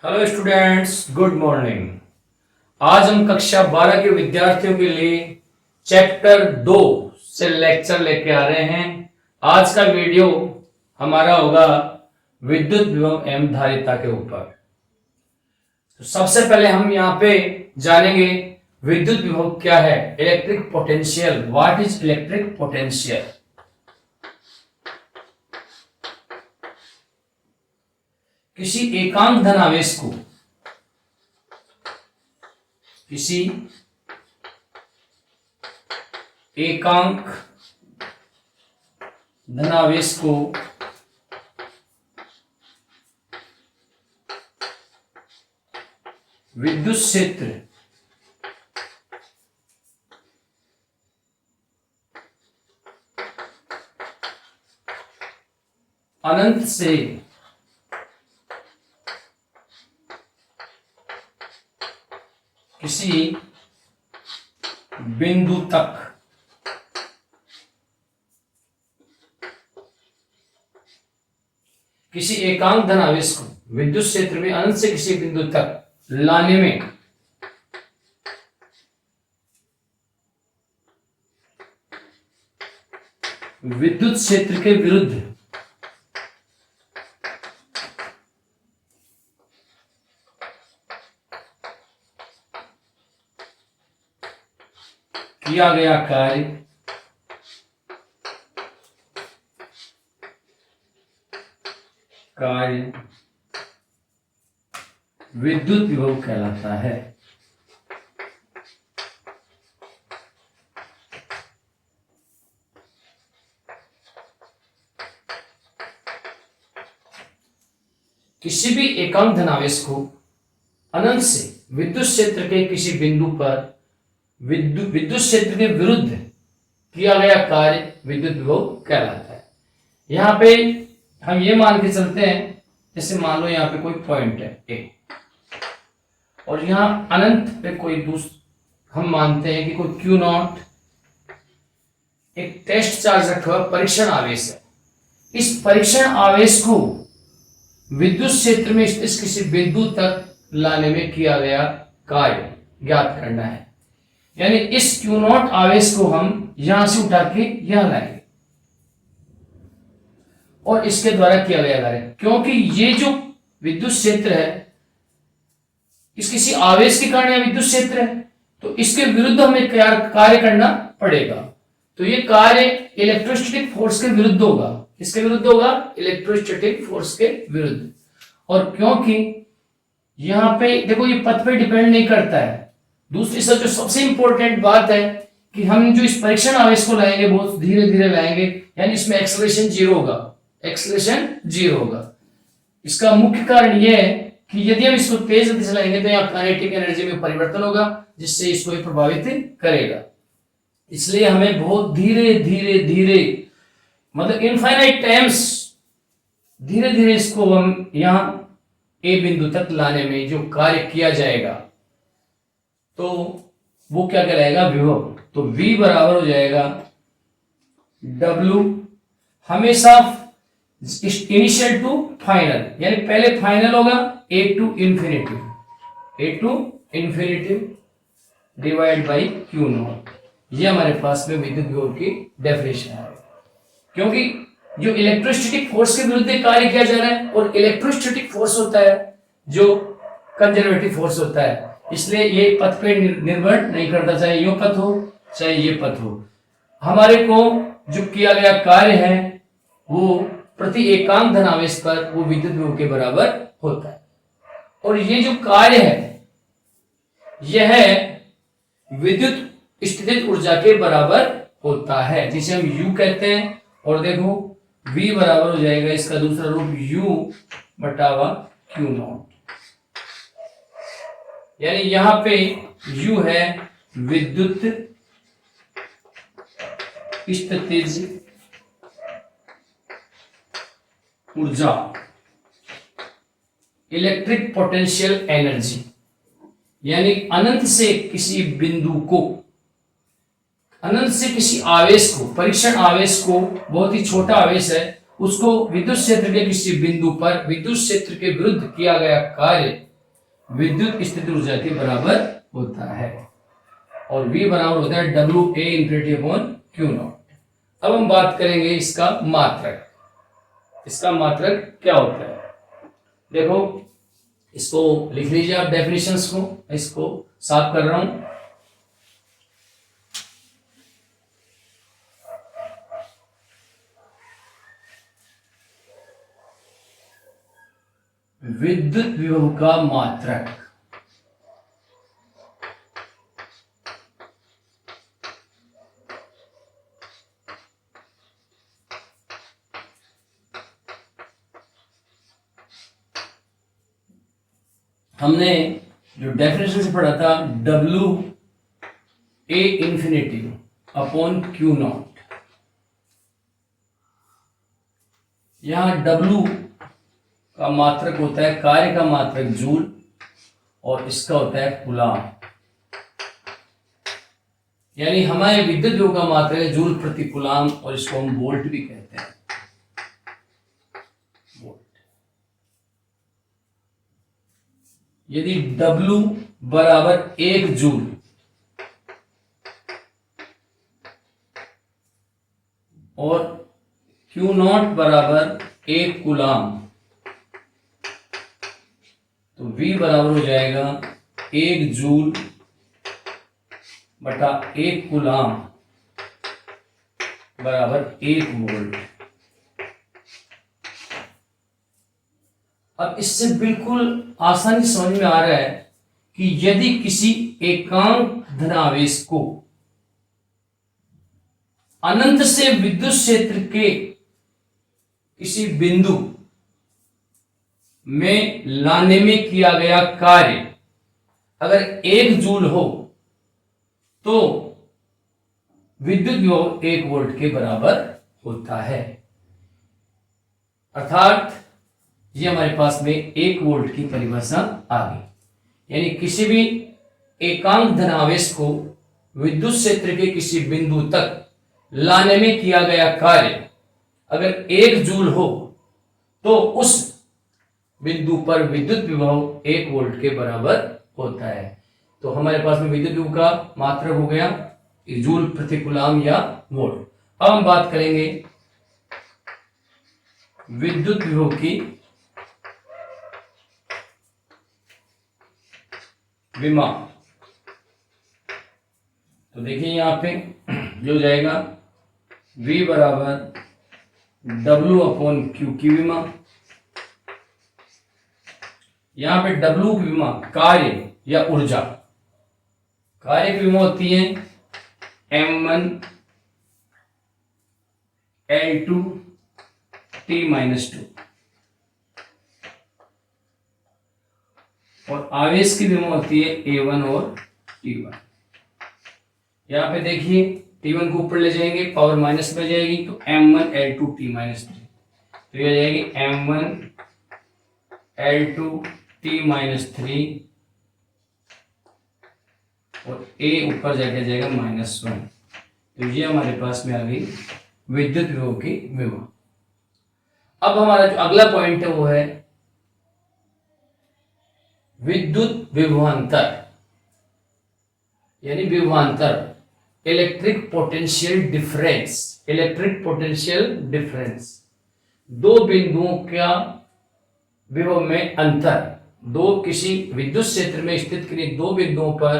Hello students, good morning. आज हम कक्षा 12 के विद्यार्थियों के लिए चैप्टर 2 से लेक्चर लेके आ रहे हैं। आज का वीडियो हमारा होगा विद्युत विभव एवं धारिता के ऊपर। तो सबसे पहले हम यहाँ पे जानेंगे विद्युत विभव क्या है। Electric potential, what is electric potential. किसी एकांक धनावेश को विद्युत क्षेत्र अनंत से किसी बिंदु तक किसी एकांक धनावेश को विद्युत क्षेत्र में अनंत से किसी बिंदु तक लाने में विद्युत क्षेत्र के विरुद्ध किया गया कार्य विद्युत विभव कहलाता है। किसी भी एकांक धनावेश को अनंत से विद्युत क्षेत्र के किसी बिंदु पर विद्युत क्षेत्र के विरुद्ध किया गया कार्य विद्युत विभव कहलाता है। यहाँ पे हम ये मान के चलते हैं, जैसे मान लो यहाँ पे कोई पॉइंट है ए और यहाँ अनंत पे कोई हम मानते हैं कि कोई क्यू नॉट एक टेस्ट चार्ज रखा हुआ परीक्षण आवेश है। इस परीक्षण आवेश को विद्युत क्षेत्र में स्थित किसी बिंदु तक लाने में किया गया कार्य ज्ञात करना है। यानी इस क्यू नॉट आवेश को हम यहां से उठा के यहां लाएंगे और इसके द्वारा किया गया कार्य, क्योंकि ये जो विद्युत क्षेत्र है इस किसी आवेश के कारण यह विद्युत क्षेत्र है, तो इसके विरुद्ध हमें कार्य करना पड़ेगा। तो ये कार्य इलेक्ट्रोस्टैटिक फोर्स के विरुद्ध होगा। किसके विरुद्ध होगा? इलेक्ट्रोस्टैटिक फोर्स के विरुद्ध। और क्योंकि यहां पे देखो ये पथ पे डिपेंड नहीं करता है। दूसरी सब जो सबसे इंपॉर्टेंट बात है कि हम जो इस परीक्षण आवेश को लाएंगे बहुत धीरे धीरे लाएंगे, यानी इसमें एक्सेलरेशन जीरो होगा। इसका मुख्य कारण यह है कि यदि हम इसको तेज गति से लाएंगे तो यहाँ काइनेटिक एनर्जी में परिवर्तन होगा, जिससे इसको प्रभावित करेगा। इसलिए हमें बहुत धीरे धीरे मतलब इनफाइनाइट टाइम्स धीरे धीरे इसको हम यहाँ ए बिंदु तक लाने में जो कार्य किया जाएगा तो वो क्या कहलाएगा? विभव। तो V बराबर हो जाएगा W हमेशा इनिशियल टू फाइनल, यानी पहले फाइनल होगा A to infinity divide by Q naught. ये हमारे पास में विद्युत विभव की डेफिनेशन है। क्योंकि जो इलेक्ट्रोस्टैटिक फोर्स के विरुद्ध कार्य किया जा रहा है और इलेक्ट्रोस्टैटिक फोर्स होता है जो कंजर्वेटिव फोर्स होता है, इसलिए ये पथ पे निर्भर नहीं करता, चाहे यो पथ हो चाहे ये पथ हो। हमारे को जो किया गया कार्य है वो प्रति एकांक धनावेश पर वो विद्युत विभव के बराबर होता है। और ये जो कार्य है यह विद्युत स्थितिज ऊर्जा के बराबर होता है, जिसे हम U कहते हैं। और देखो V बराबर हो जाएगा इसका दूसरा रूप U बटावा Q नॉट। यानी यहां पे U है विद्युत स्थितिज ऊर्जा, इलेक्ट्रिक पोटेंशियल एनर्जी। यानी अनंत से किसी बिंदु को, अनंत से किसी आवेश को, परीक्षण आवेश को, बहुत ही छोटा आवेश है, उसको विद्युत क्षेत्र के किसी बिंदु पर विद्युत क्षेत्र के विरुद्ध किया गया कार्य विद्युत स्थिति ऊर्जा के बराबर होता है, और V बराबर होता है WA infinity upon Q not. अब हम बात करेंगे इसका मात्रक। इसका मात्रक क्या होता है? देखो, इसको लिख लीजिए आप डेफिनेशंस को, इसको साफ कर रहा हूं। विद्युत विभव का मात्रक हमने जो डेफिनेशन से पढ़ा था WA infinity upon Q not. यहां W का मात्रक होता है कार्य का मात्रक जूल, और इसका होता है कूलाम। यानी हमारे विद्युत विभव का मात्रक है जूल प्रति कूलाम, और इसको हम वोल्ट भी कहते हैं। यदि W बराबर 1 जूल और Q नॉट बराबर 1 कूलाम, तो V बराबर हो जाएगा 1 जूल बटा 1 कूलाम बराबर 1 वोल्ट। अब इससे बिल्कुल आसानी समझ में आ रहा है कि यदि किसी एकांक धनावेश को अनंत से विद्युत क्षेत्र के किसी बिंदु में लाने में किया गया कार्य अगर 1 जूल हो तो विद्युत विभव 1 वोल्ट के बराबर होता है। अर्थात ये हमारे पास में 1 वोल्ट की परिभाषा आ गई। यानी किसी भी एकांक धनावेश को विद्युत क्षेत्र के किसी बिंदु तक लाने में किया गया कार्य अगर 1 जूल हो तो उस बिंदु पर विद्युत विभव 1 वोल्ट के बराबर होता है। तो हमारे पास में विद्युत विभव का मात्रक हो गया जूल प्रति कूलाम या वोल्ट। अब हम बात करेंगे विद्युत विभव की विमा। तो देखिए यहां पे जो जाएगा V बराबर W अपॉन Q की विमा। यहां पे W की विमा कार्य या ऊर्जा, कार्य की विमा होती है M1 L2 T-2, और आवेश की विमा होती है A1 और T1। यहां पे देखिए T1 को ऊपर ले जाएंगे, पावर माइनस में जाएगी, तो M1 L2 T-3, तो ये जाएगी M1 L2 T-3, और A ऊपर जाके जाएगा -1। तो ये हमारे पास में आ गई विद्युत विभव की विमा। अब हमारा जो अगला पॉइंट है वो है विद्युत विभवांतर, यानी विभवांतर, electric potential difference. Electric potential difference, दो बिंदुओं का विभव में अंतर, दो किसी विद्युत क्षेत्र में स्थित किन्हीं दो बिंदुओं पर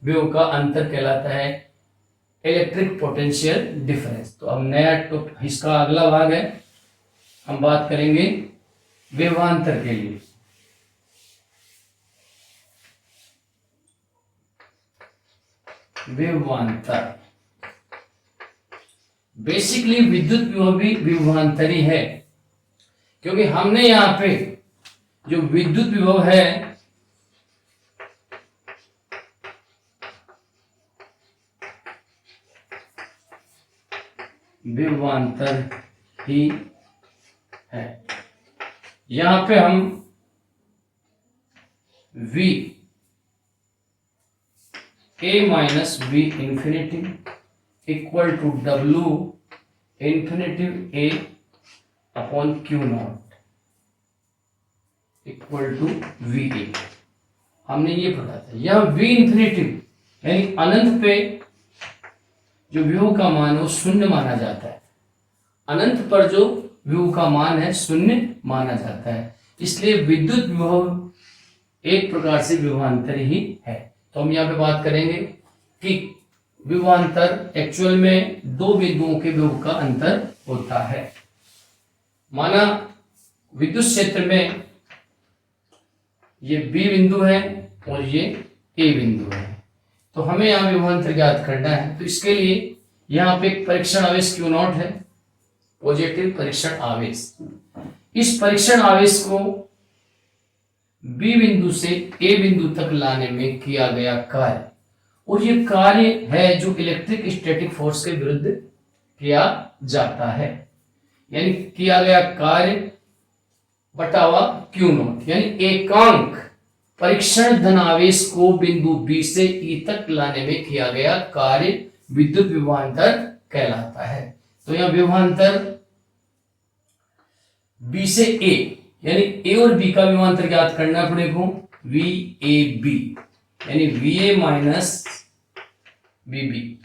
विभव का अंतर कहलाता है इलेक्ट्रिक पोटेंशियल डिफरेंस। तो अब नया इसका अगला भाग है, हम बात करेंगे विभवांतर के लिए। विभवांतर बेसिकली विद्युत विभव भी विभवांतरी है, क्योंकि हमने यहां पे जो विद्युत विभव है विभवांतर ही है। यहां पे हम V A minus V infinity equal to W infinity A upon Q naught equal to VA हमने ये पढ़ा था। यह वी इंफिनिटिव यानी अनंत पे जो विभव का मान है वो शून्य माना जाता है। अनंत पर जो विभव का मान है शून्य माना जाता है, इसलिए विद्युत विभव एक प्रकार से विभवांतर ही है। तो हम यहाँ पे बात करेंगे कि विभवांतर एक्चुअल में दो बिंदुओं के विभव का अंतर होता है। माना विद्युत क्षेत्र में ये बी बिंदु है और ये ए बिंदु है, तो हमें यहाँ विभवांतर ज्ञात करना है। तो इसके लिए यहाँ पे एक परीक्षण आवेश Q नॉट है, पॉजिटिव परीक्षण आवेश। इस परीक्षण आवेश को बी बिंदु से ए बिंदु तक लाने में किया गया कार्य, और ये कार्य है जो इलेक्ट्रिक स्टैटिक फोर्स के विरुद्ध किया जाता है, यानी किया गया कार्य बटावा Q नॉट, यानी एकांक परीक्षण धनावेश को बिंदु बी से ई तक लाने में किया गया कार्य विद्युत विभवांतर कहलाता है। तो यह विभवांतर बी से ए यानी ए और बी का विभवांतर ज्ञात करना है अपने को, वी ए बी यानी V A minus V B,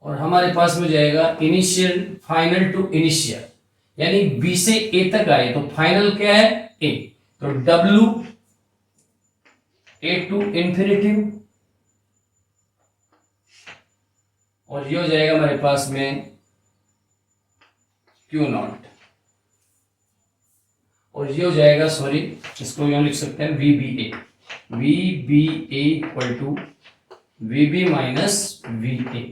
और हमारे पास में जाएगा इनिशियल फाइनल टू इनिशियल, यानी बी से ए तक आए तो फाइनल क्या है ए, तो डब्ल्यू ए टू इंफिनिटिव, और ये हो जाएगा हमारे पास में Q नॉट, और ये हो जाएगा, सॉरी इसको यहां लिख सकते हैं VBA, VBA equal to VB minus VA।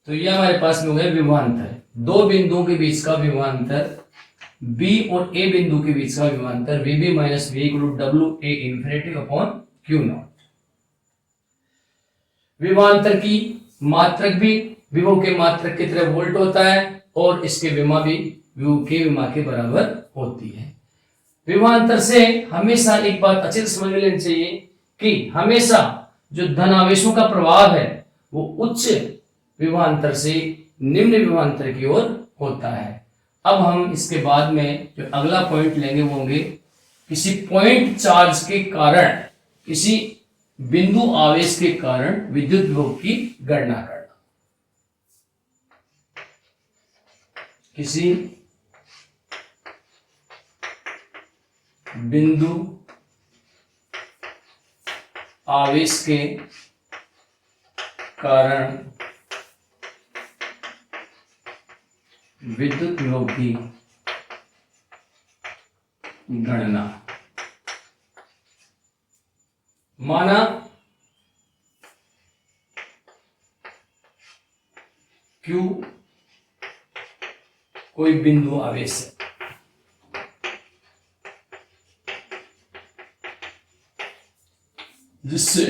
तो ये हमारे पास में हो गया विभवांतर, दो बिंदुओं के बीच का विभवांतर, B और A बिंदु के बीच का विभवांतर VB minus VA equal to WA infinity upon Q naught. विभवांतर की मात्रक भी विभव के मात्रक की तरह वोल्ट होता है, और इसके विमा भी विभव के विमा के बराबर होती है। विभवांतर से हमेशा एक बात अच्छे से समझ में लेनी चाहिए कि हमेशा जो धनावेशों का प्रभाव है वो उच्च विभवांतर से निम्न विभवांतर की ओर होता है। अब हम इसके बाद में जो अगला पॉइंट लेंगे वो होंगे किसी पॉइंट चार्ज के कारण, किसी बिंदु आवेश के कारण विद्युत विभव की गणना करना। किसी बिंदु आवेश के कारण विद्युत विभव की गणना। माना Q कोई बिंदु आवेश है, जिससे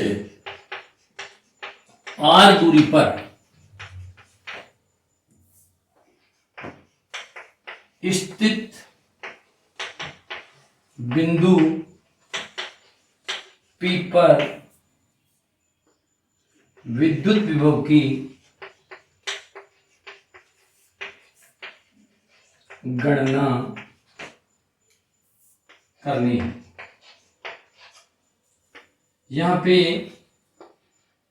R दूरी पर स्थित बिंदु P पर विद्युत विभव की गणना करनी है। यहां पे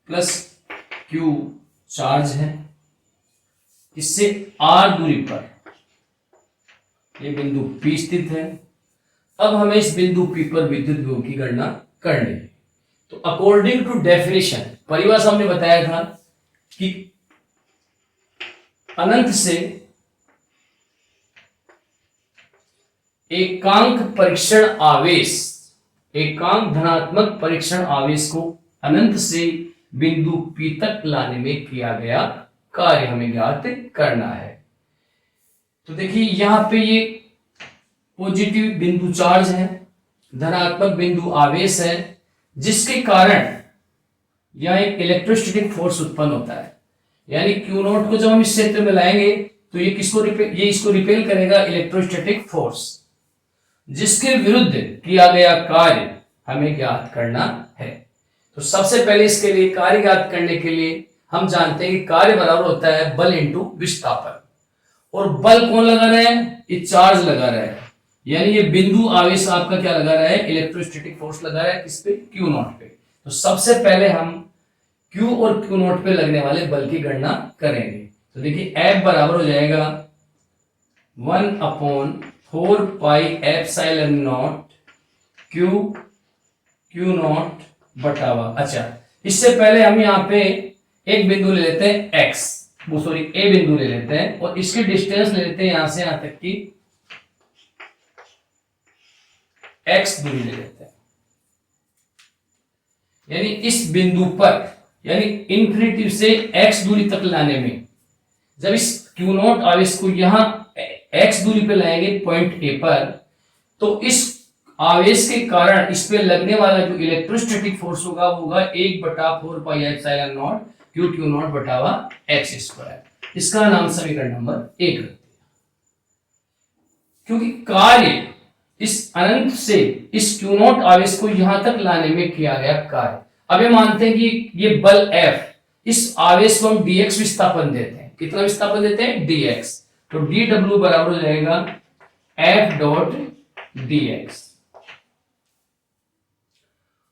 प्लस Q चार्ज है, इससे R दूरी पर ये बिंदु P स्थित है। अब हमें इस बिंदु P पर विद्युत विभव की गणना करनी है। तो अकॉर्डिंग टू डेफिनेशन, परिभाषा हमने बताया था कि अनंत से एकांक परीक्षण आवेश, एकांक धनात्मक परीक्षण आवेश को अनंत से बिंदु P तक लाने में किया गया कार्य हमें ज्ञात करना है। तो देखिए यहां पे ये पॉजिटिव बिंदु चार्ज है, धनात्मक बिंदु आवेश है, जिसके कारण यह एक इलेक्ट्रोस्टैटिक फोर्स उत्पन्न होता है। यानी Q नॉट को जब हम इस क्षेत्र में लाएंगे तो ये इसको रिपेल करेगा, इलेक्ट्रोस्टैटिक फोर्स, जिसके विरुद्ध किया गया कार्य हमें ज्ञात करना है। तो सबसे पहले इसके लिए कार्य ज्ञात करने के लिए हम जानते हैं कि कार्य बराबर होता है बल इंटू विस्थापन, और बल कौन लगा रहा है, ये चार्ज लगा रहा है, यानी ये बिंदु आवेश आपका क्या लगा रहा है, इलेक्ट्रोस्टैटिक फोर्स लगा रहा है किस पे, क्यू नॉट पे। तो सबसे पहले हम क्यू और क्यू नॉट पे लगने वाले बल की गणना करेंगे। तो देखिए F बराबर हो जाएगा 1/4 pi epsilon naught Q naught बटावा। अच्छा, इससे पहले हम यहाँ पे एक बिंदु ले लेते हैं x, वो सॉरी ए बिंदु ले लेते हैं और इसकी डिस्टेंस ले लेते हैं यहां से यहां तक की x दूरी ले लेते हैं। यानी इस बिंदु पर, यानी इंफिनिटी से x दूरी तक लाने में, जब इस क्यू नॉट आवेश को यहां x दूरी पे लाएंगे पॉइंट ए पर, तो इस आवेश के कारण इस पे लगने वाला जो इलेक्ट्रोस्टैटिक फोर्स होगा वो होगा 1/4 pi epsilon naught Q naught बटावा एक्स स्क्वायर। इसका नाम समीकरण नंबर 1 रखते हैं, क्योंकि कार्य इस अनंत से इस क्यू नॉट आवेश को यहां तक लाने में किया गया कार्य। अब ये मानते हैं कि ये बल F, इस आवेश को हम dx विस्थापन देते हैं। कितना विस्थापन देते हैं, dx। तो dw बराबर हो जाएगा F डॉट dx,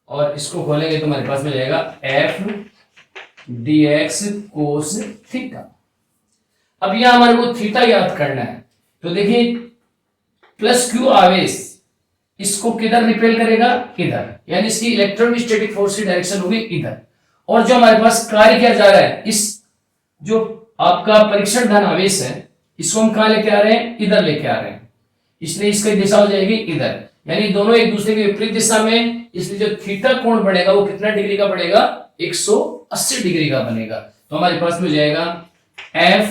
और इसको खोलेंगे तो हमारे पास मिल जाएगा F dx cos थीटा। अब यहां हमारे को थीटा याद करना है, तो देखिए प्लस क्यू आवेश इसको किधर रिपेल करेगा, इधर, यानी इसकी इलेक्ट्रोस्टैटिक फोर्स की डायरेक्शन होगी इधर। और जो हमारे पास कार्य किया जा रहा है, इस जो आपका परीक्षण धन आवेश है, इसको हम कहां लेके आ रहे हैं, इधर लेके आ रहे हैं, इसलिए इसकी दिशा हो जाएगी इधर, यानी दोनों एक दूसरे की विपरीत दिशा में। इसलिए जो थीटा कोण बढ़ेगा वो कितना डिग्री का बढ़ेगा, 180 डिग्री का बनेगा। तो हमारे पास में जाएगा F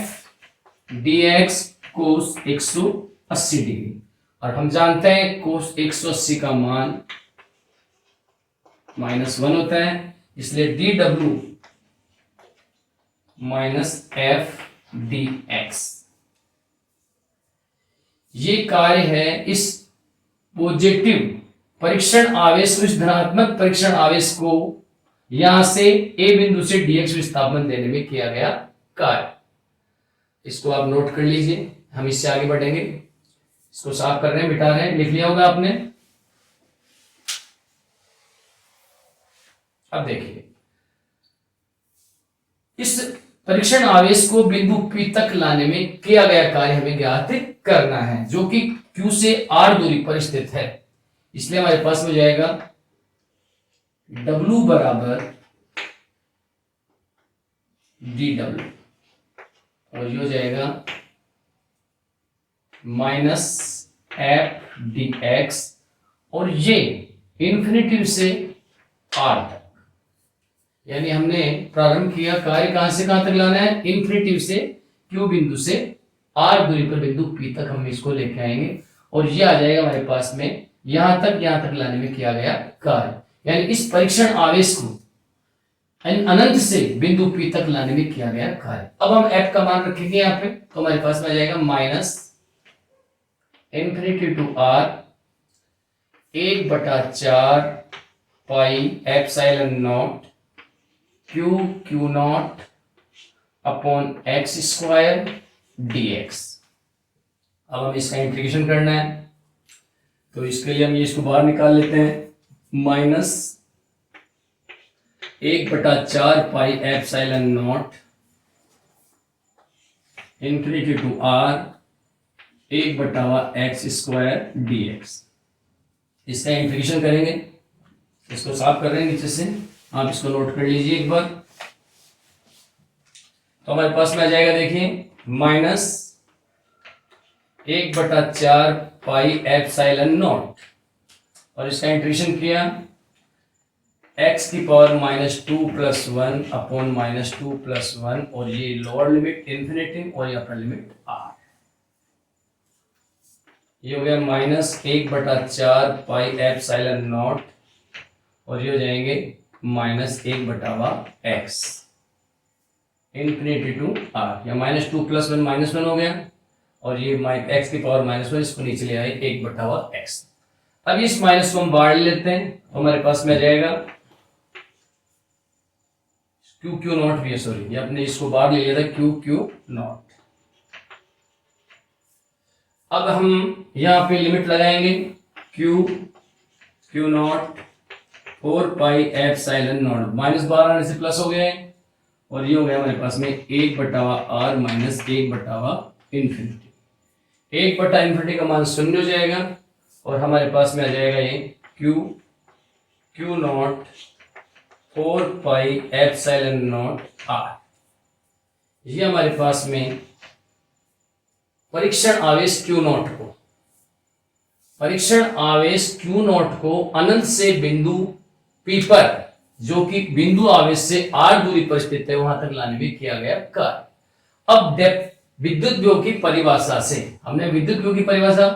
dx cos 180 डिग्री, और हम जानते हैं cos 180 का मान -1 होता है, इसलिए dw -F dx। ये कार्य है इस पॉजिटिव परीक्षण आवेश को, इस धनात्मक परीक्षण आवेश को यहां से ए बिंदु से dx विस्थापन देने में किया गया कार्य। इसको आप नोट कर लीजिए, हम इससे आगे बढ़ेंगे। इसको साफ कर रहे हैं, मिटा रहे हैं, लिख लिया होगा आपने। अब देखिए, इस परीक्षण आवेश को बिंदु P तक लाने में किया गया कार्य हमें ज्ञात करना है, जो कि Q से R दूरी पर स्थित है। इसलिए हमारे पास हो जाएगा W बराबर dw, और ये हो जाएगा -F dx, और ये इंफिनिटी से R तक, यानी हमने प्रारंभ किया कार्य कहां से कहां तक लाना है, इंफिनिटी से Q बिंदु से R दूरी पर बिंदु P तक हम इसको लेके आएंगे, और ये आ जाएगा हमारे पास में यहां तक लाने में किया गया कार्य। यानी इस परीक्षण आवेश को अनंत से बिंदु P तक लाने में किया गया कार्य। अब हम F का मान रखेंगे यहाँ पे, तो हमारे पास में आ जाएगा -∞ to R 1/4 pi epsilon naught Q naught upon x square dx। अब हम इसका इंटीग्रेशन करना है, तो इसके लिए हम ये इसको बाहर निकाल लेते हैं। -1/4 pi epsilon naught infinity to R 1/x square dx। इसका इंटीग्रेशन करेंगे, इसको साफ कर रहे हैं नीचे से, आप इसको नोट कर लीजिए एक बार। तो हमारे पास में आ जाएगा, देखिए -1/4 पाई एप्सिलॉन नॉट, और इसका इंटीग्रेशन किया x की पावर -2 + 1 अपॉन -2 + 1, और ये लोअर लिमिट इंफिनिटी और ये अपर लिमिट r। ये हो गया -1/4 पाई एप्सिलॉन नॉट, और ये हो जाएंगे -1/x इंफिनिटी टू r, या -2 + 1 -1 हो गया, और ये x की पावर -1, इसको नीचे ले आए 1/x। अब इस माइनस को हम बाहर लेते हैं, तो हमारे पास में आ जाएगा क्यू नॉट भी है, सॉरी ये अपने इसको बाहर ले लिया था क्यू नॉट, अब हम यहाँ पे लिमिट लगाएंगे Q naught 4 pi epsilon not, -12 आने से प्लस हो गया है, और ये हो गया हमारे पास में 1/r माइनस 1/इंफिनिटी। 1/इंफिनिटी का मान 0 हो जाएगा, और हमारे पास में आ जाएगा ये Q naught 4 pi epsilon naught r। ये हमारे पास में परीक्षण आवेश Q नॉट को अनंत से बिंदु P पर, जो कि बिंदु आवेश से r दूरी पर स्थित है, वहां तक लाने में किया गया कार्य। अब विद्युत विभव की परिभाषा से हमने विद्युत विभव की परिभाषा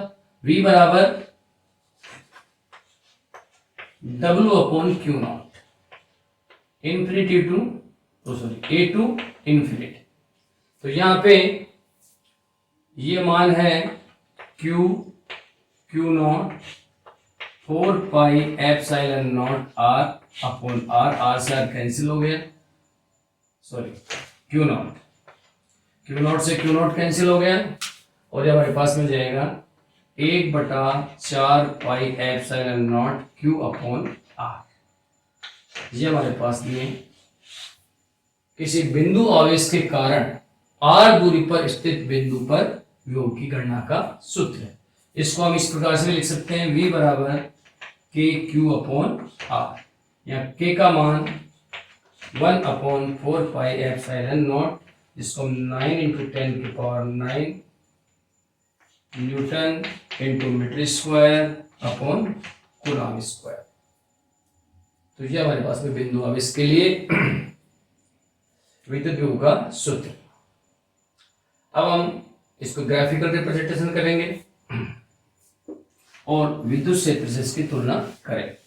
V बराबर W/Q naught infinity A to infinity. तो यहां पे ये मान है Q naught 4 pi epsilon naught r से r कैंसिल हो गया, सॉरी क्यू नॉट से क्यू नॉट कैंसिल हो गया, और ये हमारे पास में जाएगा 1/4 पाई एप्सिलॉन नॉट q/r। ये हमारे पास में किसी बिंदु आवेश के कारण r दूरी पर स्थित बिंदु पर विभव की गणना का सूत्र है। इसको हम इस प्रकार से लिख सकते हैं, V बराबर KQ/r। यहाँ K का मान 1/4 पाई एप्सिलॉन नॉट, जिसको हम 9 × 10⁹ newton × metre square upon coulomb square. तो ये हमारे पास में बिंदु आवेश के लिए विद्युत विभव का सूत्र। अब हम इसको ग्राफिकल रिप्रेजेंटेशन करेंगे और विद्युत क्षेत्र से इसकी तुलना करें।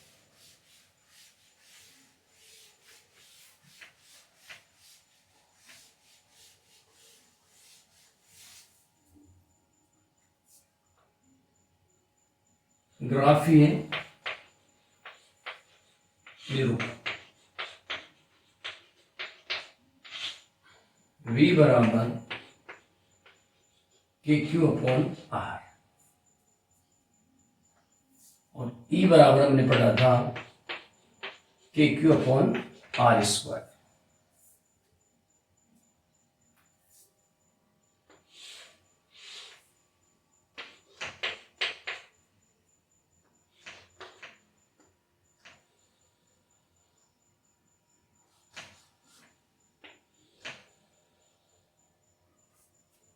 ग्राफ ही है V बराबर KQ/r, और E बराबर हमने पढ़ा था KQ/r²।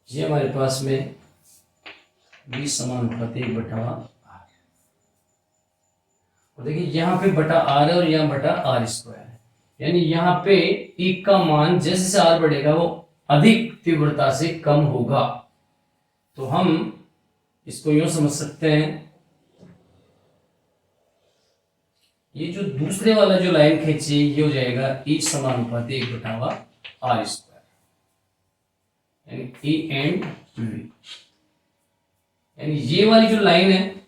ये हमारे पास में V = 1/r, और देखिए यहाँ पे बटा r है और यहाँ बटा r², यानी यहाँ पे E का मान जैसे जैसे r बढ़ेगा वो अधिक तीव्रता से कम होगा। तो हम इसको यूं समझ सकते हैं, ये जो दूसरे वाला जो लाइन खींची ये हो जाएगा E = 1/r², यानी E एंड V। यानी ये वाली जो लाइन है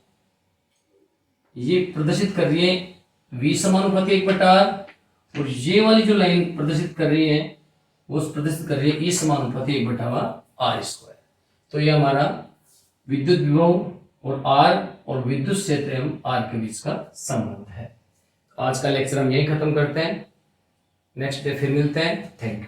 ये प्रदर्शित कर रही है V = 1/r, और ये वाली जो लाइन प्रदर्शित कर रही है वो प्रदर्शित कर रही है E = 1/r²। तो ये हमारा विद्युत विभव और R और विद्युत क्षेत्र एवं R के बीच का संबंध है। आज का लेक्चर हम यही खत्म करते हैं, नेक्स्ट डे फिर मिलते हैं। Thank you.